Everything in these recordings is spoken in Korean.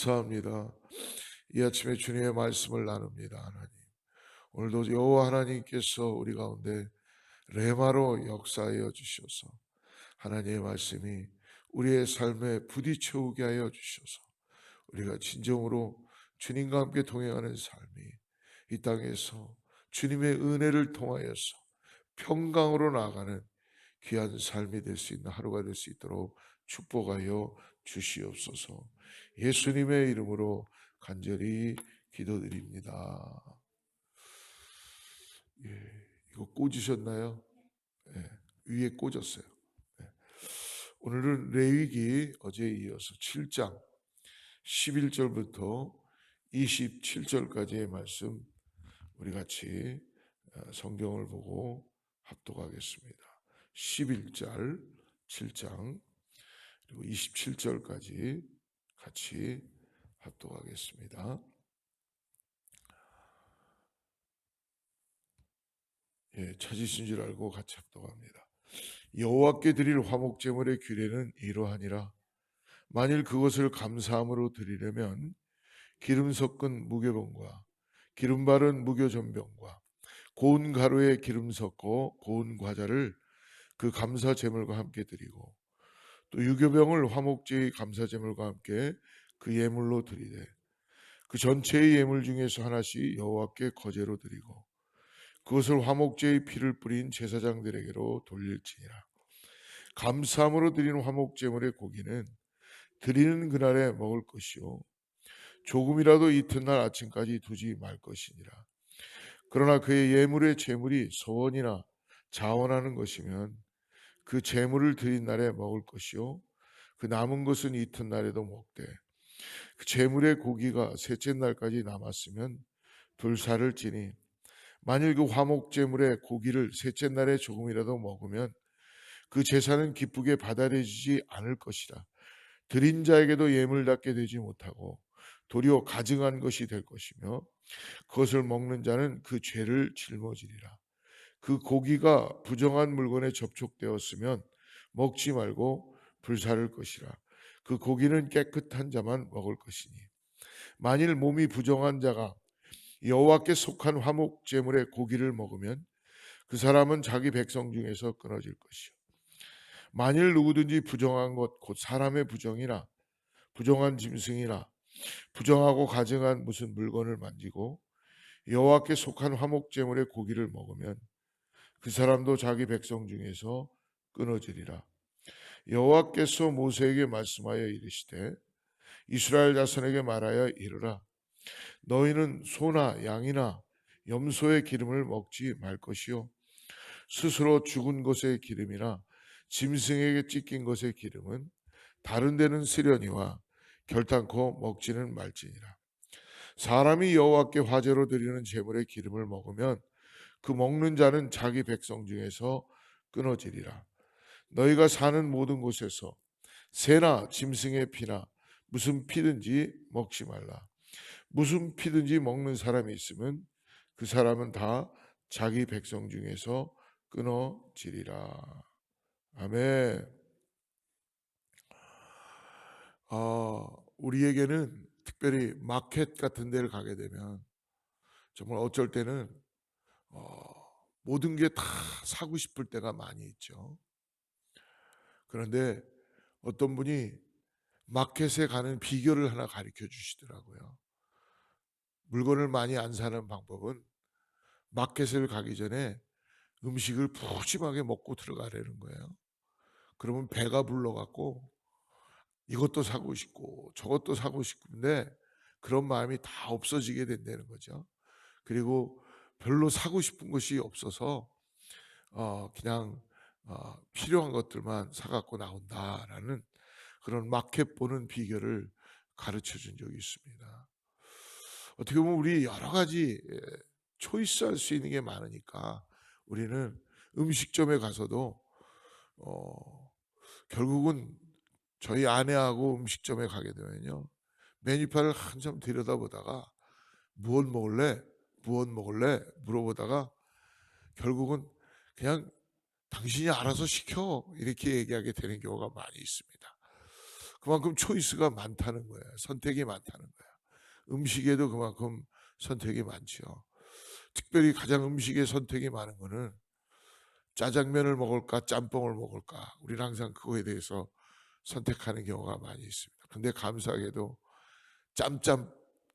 감사합니다. 이 아침에 주님의 말씀을 나눕니다. 하나님, 오늘도 여호와 하나님께서 우리 가운데 레마로 역사하여 주셔서 하나님의 말씀이 우리의 삶에 부딪혀오게 하여 주셔서 우리가 진정으로 주님과 함께 동행하는 삶이 이 땅에서 주님의 은혜를 통하여서 평강으로 나아가는 귀한 삶이 될 수 있는 하루가 될 수 있도록 축복하여 주시옵소서. 예수님의 이름으로 간절히 기도드립니다. 예, 이거 꽂으셨나요? 예, 위에 꽂았어요. 예. 오늘은 레위기 어제에 이어서 7장 11절부터 27절까지의 말씀 우리 같이 성경을 보고 합독하겠습니다. 11절 7장 그리고 27절까지 같이 합독하겠습니다. 예, 찾으신 줄 알고 같이 합독합니다. 여호와께 드릴 화목 제물의 규례는 이러하니라. 만일 그것을 감사함으로 드리려면 기름 섞은 무교병과 기름 바른 무교전병과 고운 가루에 기름 섞어 고운 과자를 그 감사 제물과 함께 드리고 또 유교병을 화목제의 감사 제물과 함께 그 예물로 드리되 그 전체의 예물 중에서 하나씩 여호와께 거제로 드리고 그것을 화목제의 피를 뿌린 제사장들에게로 돌릴지니라. 감사함으로 드리는 화목제물의 고기는 드리는 그날에 먹을 것이요 조금이라도 이튿날 아침까지 두지 말 것이니라. 그러나 그의 예물의 제물이 소원이나 자원하는 것이면 그 제물을 드린 날에 먹을 것이요 그 남은 것은 이튿날에도 먹되 그 제물의 고기가 셋째 날까지 남았으면 불사를 지니 만일 그 화목 제물의 고기를 셋째 날에 조금이라도 먹으면 그 제사는 기쁘게 받아들이지 않을 것이라. 드린 자에게도 예물답게 되지 못하고 도리어 가증한 것이 될 것이며 그것을 먹는 자는 그 죄를 짊어지리라. 그 고기가 부정한 물건에 접촉되었으면 먹지 말고 불사를 것이라. 그 고기는 깨끗한 자만 먹을 것이니 만일 몸이 부정한 자가 여호와께 속한 화목 제물의 고기를 먹으면 그 사람은 자기 백성 중에서 끊어질 것이요 만일 누구든지 부정한 것 곧 사람의 부정이나 부정한 짐승이나 부정하고 가증한 무슨 물건을 만지고 여호와께 속한 화목 제물의 고기를 먹으면 그 사람도 자기 백성 중에서 끊어지리라. 여호와께서 모세에게 말씀하여 이르시되 이스라엘 자손에게 말하여 이르라. 너희는 소나 양이나 염소의 기름을 먹지 말 것이요 스스로 죽은 것의 기름이나 짐승에게 찢긴 것의 기름은 다른 데는 쓰려니와 결단코 먹지는 말지니라. 사람이 여호와께 화제로 드리는 제물의 기름을 먹으면 그 먹는 자는 자기 백성 중에서 끊어지리라. 너희가 사는 모든 곳에서 새나 짐승의 피나 무슨 피든지 먹지 말라. 무슨 피든지 먹는 사람이 있으면 그 사람은 다 자기 백성 중에서 끊어지리라. 아멘. 우리에게는 특별히 마켓 같은 데를 가게 되면 정말 어쩔 때는 모든 게 다 사고 싶을 때가 많이 있죠. 그런데 어떤 분이 마켓에 가는 비결을 하나 가르쳐 주시더라고요. 물건을 많이 안 사는 방법은 마켓을 가기 전에 음식을 푸짐하게 먹고 들어가라는 거예요. 그러면 배가 불러갖고 이것도 사고 싶고 저것도 사고 싶은데 그런 마음이 다 없어지게 된다는 거죠. 그리고 별로 사고 싶은 것이 없어서 그냥 필요한 것들만 사갖고 나온다라는 그런 마켓 보는 비결을 가르쳐 준 적이 있습니다. 어떻게 보면 우리 여러 가지 초이스할 수 있는 게 많으니까 우리는 음식점에 가서도 어, 결국은 저희 아내하고 음식점에 가게 되면요 메뉴판을 한참 들여다보다가 무엇 먹을래? 무엇 먹을래? 물어보다가 결국은 그냥 당신이 알아서 시켜 이렇게 얘기하게 되는 경우가 많이 있습니다. 그만큼 초이스가 많다는 거예요. 선택이 많다는 거예요. 음식에도 그만큼 선택이 많지요. 특별히 가장 음식에 선택이 많은 거는 짜장면을 먹을까 짬뽕을 먹을까, 우리는 항상 그거에 대해서 선택하는 경우가 많이 있습니다. 근데 감사하게도 짬짬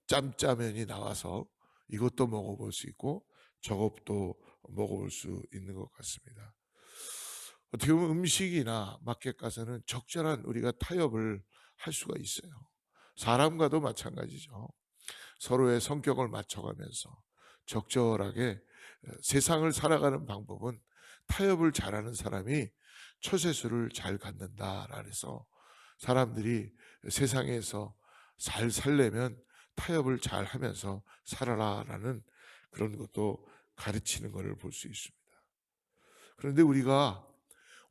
짬짜면이 나와서 이것도 먹어볼 수 있고 저것도 먹어볼 수 있는 것 같습니다. 어떻게 보면 음식이나 마켓 가서는 적절한 우리가 타협을 할 수가 있어요. 사람과도 마찬가지죠. 서로의 성격을 맞춰가면서 적절하게 세상을 살아가는 방법은 타협을 잘하는 사람이 처세술을 잘 갖는다라 해서 사람들이 세상에서 잘 살려면 타협을 잘 하면서 살아라라는 그런 것도 가르치는 것을 볼 수 있습니다. 그런데 우리가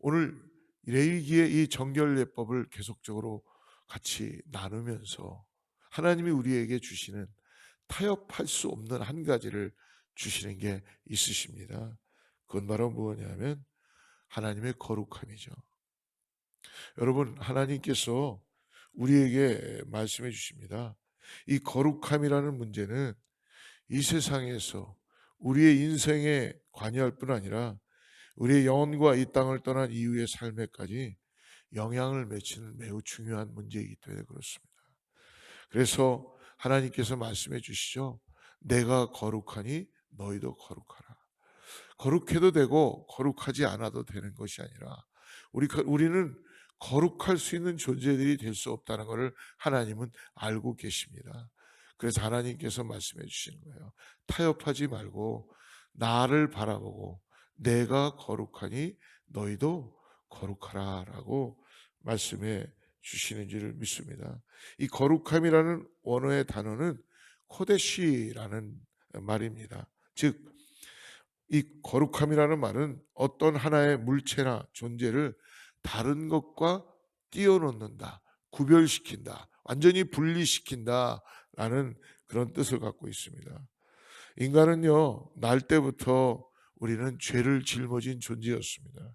오늘 레위기의 이 정결예법을 계속적으로 같이 나누면서 하나님이 우리에게 주시는 타협할 수 없는 한 가지를 주시는 게 있으십니다. 그건 바로 뭐냐면 하나님의 거룩함이죠. 여러분, 하나님께서 우리에게 말씀해 주십니다. 이 거룩함이라는 문제는 이 세상에서 우리의 인생에 관여할 뿐 아니라 우리의 영혼과 이 땅을 떠난 이후의 삶에까지 영향을 미치는 매우 중요한 문제이기 때문에 그렇습니다. 그래서 하나님께서 말씀해 주시죠. 내가 거룩하니 너희도 거룩하라. 거룩해도 되고 거룩하지 않아도 되는 것이 아니라 우리는 거룩할 수 있는 존재들이 될 수 없다는 것을 하나님은 알고 계십니다. 그래서 하나님께서 말씀해 주시는 거예요. 타협하지 말고 나를 바라보고 내가 거룩하니 너희도 거룩하라라고 말씀해 주시는 줄을 믿습니다. 이 거룩함이라는 원어의 단어는 코데시라는 말입니다. 즉 이 거룩함이라는 말은 어떤 하나의 물체나 존재를 다른 것과 띄어놓는다, 구별시킨다, 완전히 분리시킨다라는 그런 뜻을 갖고 있습니다. 인간은요, 날 때부터 우리는 죄를 짊어진 존재였습니다.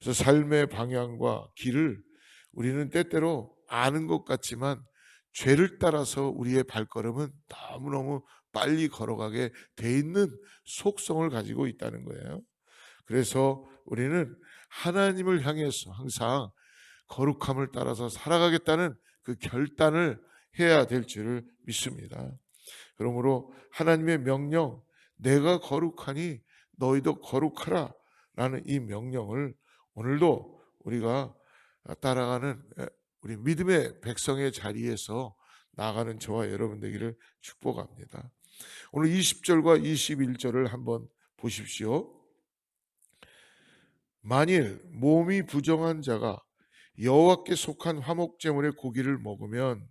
그래서 삶의 방향과 길을 우리는 때때로 아는 것 같지만 죄를 따라서 우리의 발걸음은 너무너무 빨리 걸어가게 돼 있는 속성을 가지고 있다는 거예요. 그래서 우리는 하나님을 향해서 항상 거룩함을 따라서 살아가겠다는 그 결단을 해야 될 줄을 믿습니다. 그러므로 하나님의 명령, 내가 거룩하니 너희도 거룩하라 라는 이 명령을 오늘도 우리가 따라가는 우리 믿음의 백성의 자리에서 나아가는 저와 여러분 되기를 축복합니다. 오늘 20절과 21절을 한번 보십시오. 만일 몸이 부정한 자가 여호와께 속한 화목제물의 고기를 먹으면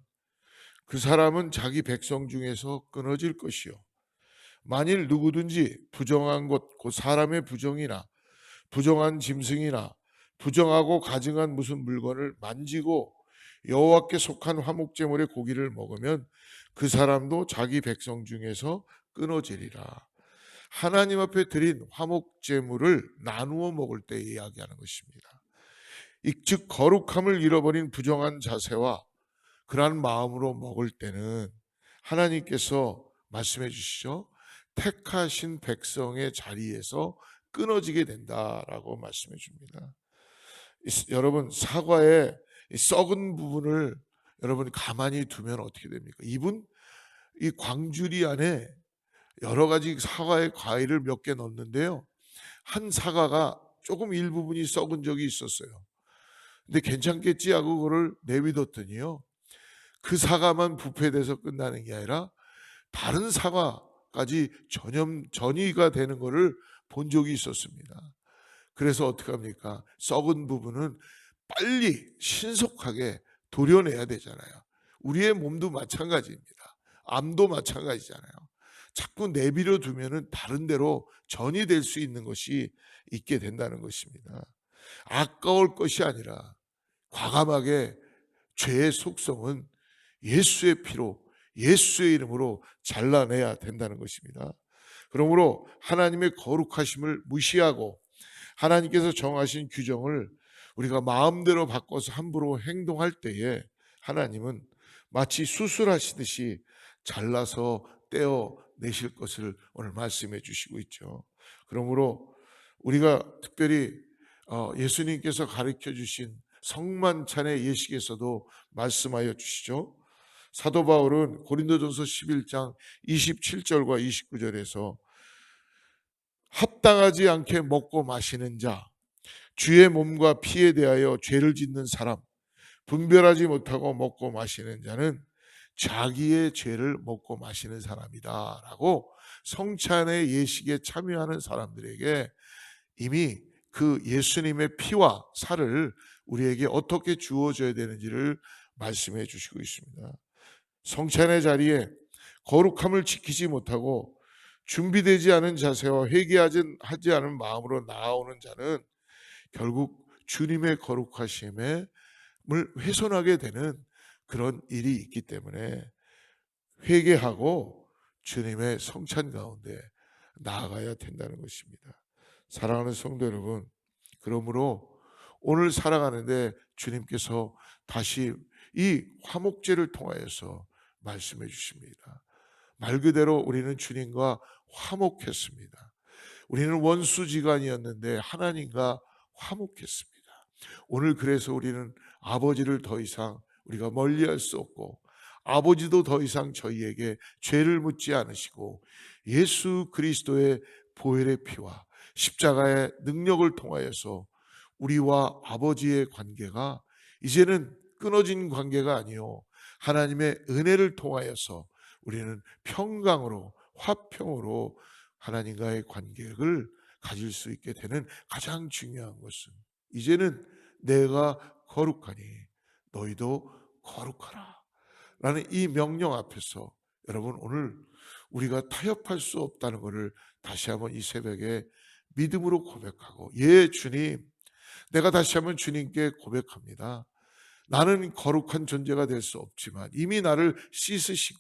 그 사람은 자기 백성 중에서 끊어질 것이요, 만일 누구든지 부정한 것, 곧 사람의 부정이나 부정한 짐승이나 부정하고 가증한 무슨 물건을 만지고 여호와께 속한 화목제물의 고기를 먹으면 그 사람도 자기 백성 중에서 끊어지리라. 하나님 앞에 드린 화목제물을 나누어 먹을 때 이야기하는 것입니다. 즉 거룩함을 잃어버린 부정한 자세와 그러한 마음으로 먹을 때는 하나님께서 말씀해 주시죠. 택하신 백성의 자리에서 끊어지게 된다라고 말씀해 줍니다. 여러분, 사과의 썩은 부분을 여러분 가만히 두면 어떻게 됩니까? 이 광주리 안에 여러 가지 사과의 과일을 몇 개 넣었는데요, 한 사과가 조금 일부분이 썩은 적이 있었어요. 근데 괜찮겠지 하고 그거를 내비뒀더니요, 그 사과만 부패돼서 끝나는 게 아니라 다른 사과까지 전이가 되는 것을 본 적이 있었습니다. 그래서 어떻게 합니까? 썩은 부분은 빨리 신속하게 도려내야 되잖아요. 우리의 몸도 마찬가지입니다. 암도 마찬가지잖아요. 자꾸 내버려 두면은 다른 데로 전이 될 수 있는 것이 있게 된다는 것입니다. 아까울 것이 아니라 과감하게 죄의 속성은 예수의 피로, 예수의 이름으로 잘라내야 된다는 것입니다. 그러므로 하나님의 거룩하심을 무시하고 하나님께서 정하신 규정을 우리가 마음대로 바꿔서 함부로 행동할 때에 하나님은 마치 수술하시듯이 잘라서 떼어내실 것을 오늘 말씀해 주시고 있죠. 그러므로 우리가 특별히 예수님께서 가르쳐 주신 성만찬의 예식에서도 말씀하여 주시죠. 사도 바울은 고린도전서 11장 27절과 29절에서 합당하지 않게 먹고 마시는 자, 주의 몸과 피에 대하여 죄를 짓는 사람, 분별하지 못하고 먹고 마시는 자는 자기의 죄를 먹고 마시는 사람이다 라고 성찬의 예식에 참여하는 사람들에게 이미 그 예수님의 피와 살을 우리에게 어떻게 주어져야 되는지를 말씀해 주시고 있습니다. 성찬의 자리에 거룩함을 지키지 못하고 준비되지 않은 자세와 회개하지 않은 마음으로 나아오는 자는 결국 주님의 거룩하심을 훼손하게 되는 그런 일이 있기 때문에 회개하고 주님의 성찬 가운데 나아가야 된다는 것입니다. 사랑하는 성도 여러분, 그러므로 오늘 살아가는데 주님께서 다시 이 화목제를 통하여서 말씀해 주십니다. 말 그대로 우리는 주님과 화목했습니다. 우리는 원수지간이었는데 하나님과 화목했습니다. 오늘 그래서 우리는 아버지를 더 이상 우리가 멀리할 수 없고 아버지도 더 이상 저희에게 죄를 묻지 않으시고 예수 그리스도의 보혈의 피와 십자가의 능력을 통하여서 우리와 아버지의 관계가 이제는 끊어진 관계가 아니요 하나님의 은혜를 통하여서 우리는 평강으로 화평으로 하나님과의 관계를 가질 수 있게 되는 가장 중요한 것은 이제는 내가 거룩하니 너희도 거룩하라 라는 이 명령 앞에서 여러분 오늘 우리가 타협할 수 없다는 것을 다시 한번 이 새벽에 믿음으로 고백하고 예 주님, 내가 다시 한번 주님께 고백합니다. 나는 거룩한 존재가 될 수 없지만 이미 나를 씻으시고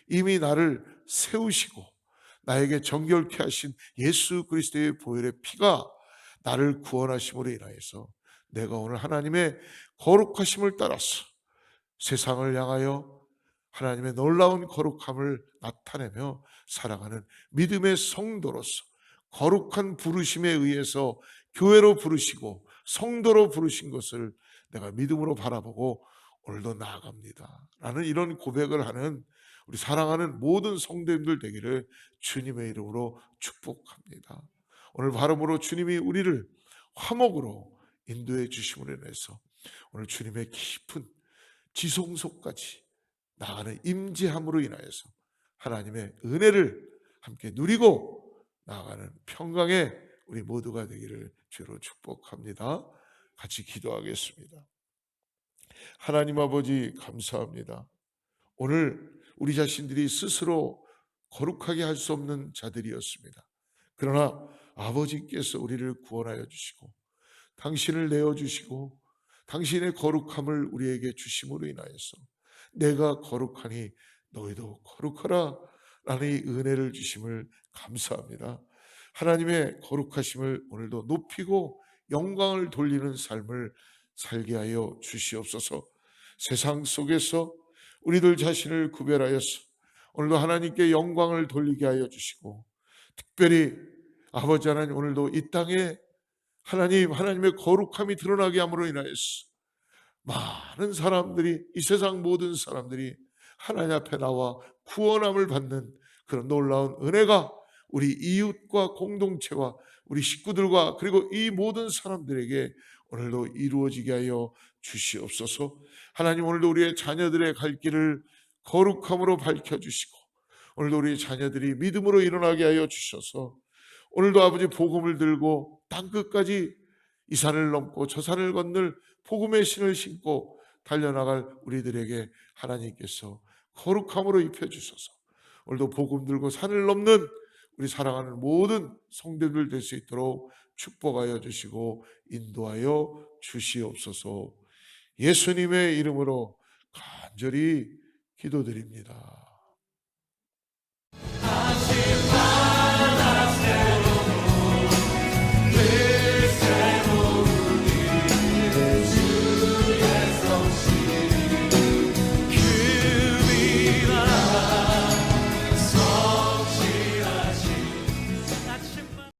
이미 나를 세우시고 나에게 정결케 하신 예수 그리스도의 보혈의 피가 나를 구원하심으로 인하여서 내가 오늘 하나님의 거룩하심을 따라서 세상을 향하여 하나님의 놀라운 거룩함을 나타내며 살아가는 믿음의 성도로서 거룩한 부르심에 의해서 교회로 부르시고 성도로 부르신 것을 내가 믿음으로 바라보고 오늘도 나아갑니다 라는 이런 고백을 하는 우리 사랑하는 모든 성도님들 되기를 주님의 이름으로 축복합니다. 오늘 바람으로 주님이 우리를 화목으로 인도해 주심으로 인해서 오늘 주님의 깊은 지성소까지 나아가는 임재함으로 인하여서 하나님의 은혜를 함께 누리고 나아가는 평강의 우리 모두가 되기를 주로 축복합니다. 같이 기도하겠습니다. 하나님 아버지 감사합니다. 오늘 우리 자신들이 스스로 거룩하게 할 수 없는 자들이었습니다. 그러나 아버지께서 우리를 구원하여 주시고 당신을 내어주시고 당신의 거룩함을 우리에게 주심으로 인하여서 내가 거룩하니 너희도 거룩하라 라는 이 은혜를 주심을 감사합니다. 하나님의 거룩하심을 오늘도 높이고 영광을 돌리는 삶을 살게 하여 주시옵소서. 세상 속에서 우리들 자신을 구별하여서 오늘도 하나님께 영광을 돌리게 하여 주시고 특별히 아버지 하나님 오늘도 이 땅에 하나님의 거룩함이 드러나게 함으로 인하여서 많은 사람들이 이 세상 모든 사람들이 하나님 앞에 나와 구원함을 받는 그런 놀라운 은혜가 우리 이웃과 공동체와 우리 식구들과 그리고 이 모든 사람들에게 오늘도 이루어지게 하여 주시옵소서. 하나님 오늘도 우리의 자녀들의 갈 길을 거룩함으로 밝혀주시고 오늘도 우리 자녀들이 믿음으로 일어나게 하여 주셔서 오늘도 아버지 복음을 들고 땅끝까지 이 산을 넘고 저 산을 건널 복음의 신을 신고 달려나갈 우리들에게 하나님께서 거룩함으로 입혀주셔서 오늘도 복음 들고 산을 넘는 우리 사랑하는 모든 성도들 될 수 있도록 축복하여 주시고 인도하여 주시옵소서. 예수님의 이름으로 간절히 기도드립니다.